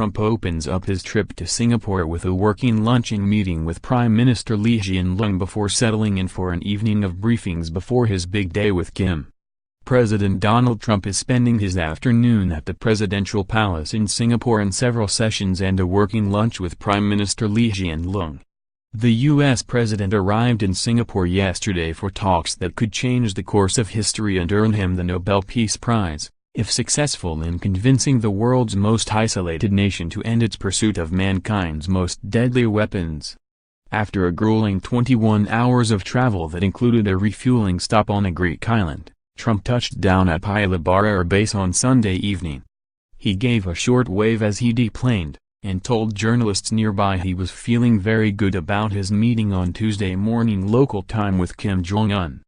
Trump opens up his trip to Singapore with a working luncheon meeting with Prime Minister Hsien before settling in for an evening of briefings before his big day with Kim. President Donald Trump is spending his afternoon at the presidential palace in Singapore in several sessions and a working lunch with Prime Minister Hsien. The U.S. president arrived in Singapore yesterday for talks that could change the course of history and earn him the Nobel Peace Prize, if successful in convincing the world's most isolated nation to end its pursuit of mankind's most deadly weapons. After a grueling 21 hours of travel that included a refueling stop on a Greek island, Trump touched down at Pilbara Air Base on Sunday evening. He gave a short wave as he deplaned, and told journalists nearby he was feeling very good about his meeting on Tuesday morning local time with Kim Jong-un.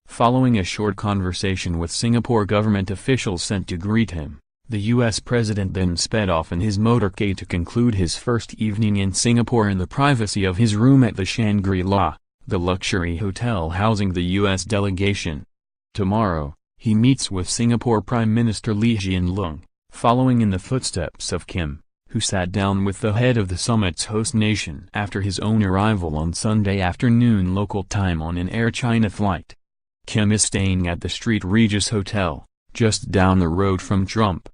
Following a short conversation with Singapore government officials sent to greet him, the U.S. president then sped off in his motorcade to conclude his first evening in Singapore in the privacy of his room at the Shangri-La, the luxury hotel housing the U.S. delegation. Tomorrow, he meets with Singapore Prime Minister Hsien, following in the footsteps of Kim, who sat down with the head of the summit's host nation after his own arrival on Sunday afternoon local time on an Air China flight. Kim is staying at the St. Regis Hotel, just down the road from Trump.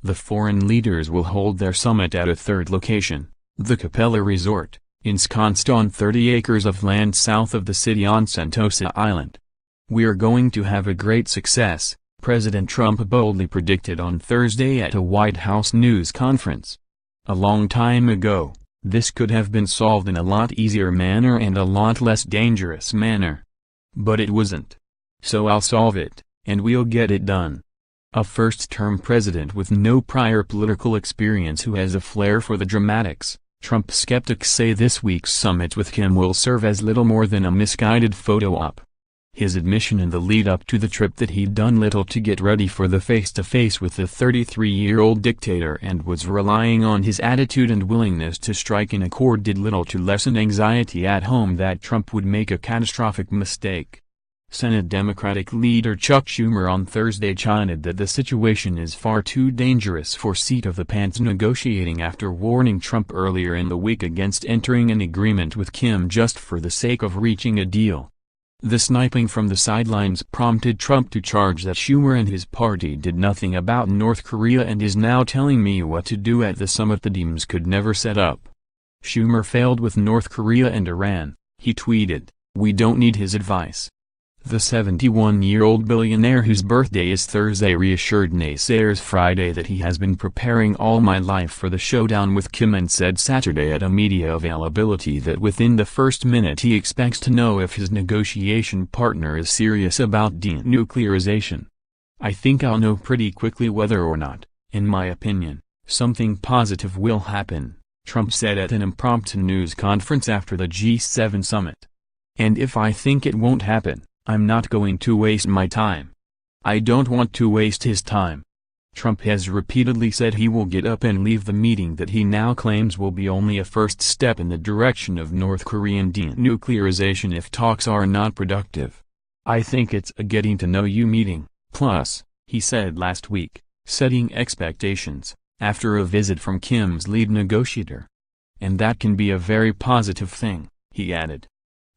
The foreign leaders will hold their summit at a third location, the Capella Resort, ensconced on 30 acres of land south of the city on Sentosa Island. "We're going to have a great success," President Trump boldly predicted on Thursday at a White House news conference. "A long time ago, this could have been solved in a lot easier manner and a lot less dangerous manner. But it wasn't. So I'll solve it, and we'll get it done." A first-term president with no prior political experience who has a flair for the dramatics, Trump skeptics say this week's summit with Kim will serve as little more than a misguided photo-op. His admission in the lead-up to the trip that he'd done little to get ready for the face-to-face with the 33-year-old dictator and was relying on his attitude and willingness to strike an accord did little to lessen anxiety at home that Trump would make a catastrophic mistake. Senate Democratic leader Chuck Schumer on Thursday chided that the situation is far too dangerous for seat-of-the-pants negotiating after warning Trump earlier in the week against entering an agreement with Kim just for the sake of reaching a deal. The sniping from the sidelines prompted Trump to charge that Schumer and his party did nothing about North Korea and is now telling me what to do at the summit the Dems could never set up. Schumer failed with North Korea and Iran, he tweeted. "We don't need his advice." The 71-year-old billionaire whose birthday is Thursday reassured naysayers Friday that he has been preparing all my life for the showdown with Kim and said Saturday at a media availability that within the first minute he expects to know if his negotiation partner is serious about denuclearization. "I think I'll know pretty quickly whether or not, in my opinion, something positive will happen," Trump said at an impromptu news conference after the G7 summit. "And if I think it won't happen, I'm not going to waste my time. I don't want to waste his time." Trump has repeatedly said he will get up and leave the meeting that he now claims will be only a first step in the direction of North Korean denuclearization if talks are not productive. "I think it's a getting-to-know-you meeting, plus," he said last week, setting expectations, after a visit from Kim's lead negotiator. "And that can be a very positive thing," he added.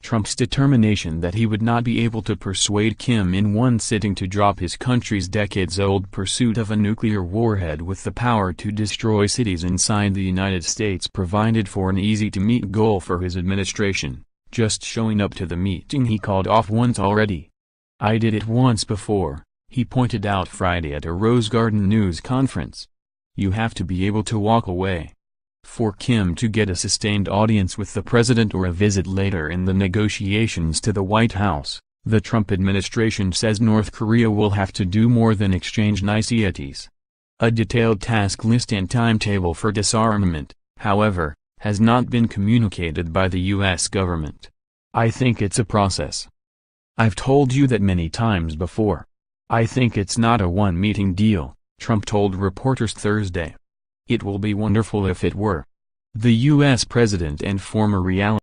Trump's determination that he would not be able to persuade Kim in one sitting to drop his country's decades-old pursuit of a nuclear warhead with the power to destroy cities inside the United States provided for an easy-to-meet goal for his administration, just showing up to the meeting he called off once already. "I did it once before," he pointed out Friday at a Rose Garden news conference. "You have to be able to walk away." For Kim to get a sustained audience with the president or a visit later in the negotiations to the White House, the Trump administration says North Korea will have to do more than exchange niceties. A detailed task list and timetable for disarmament, however, has not been communicated by the U.S. government. "I think it's a process. I've told you that many times before. I think it's not a one-meeting deal," Trump told reporters Thursday. "It will be wonderful if it were." The U.S. president and former reality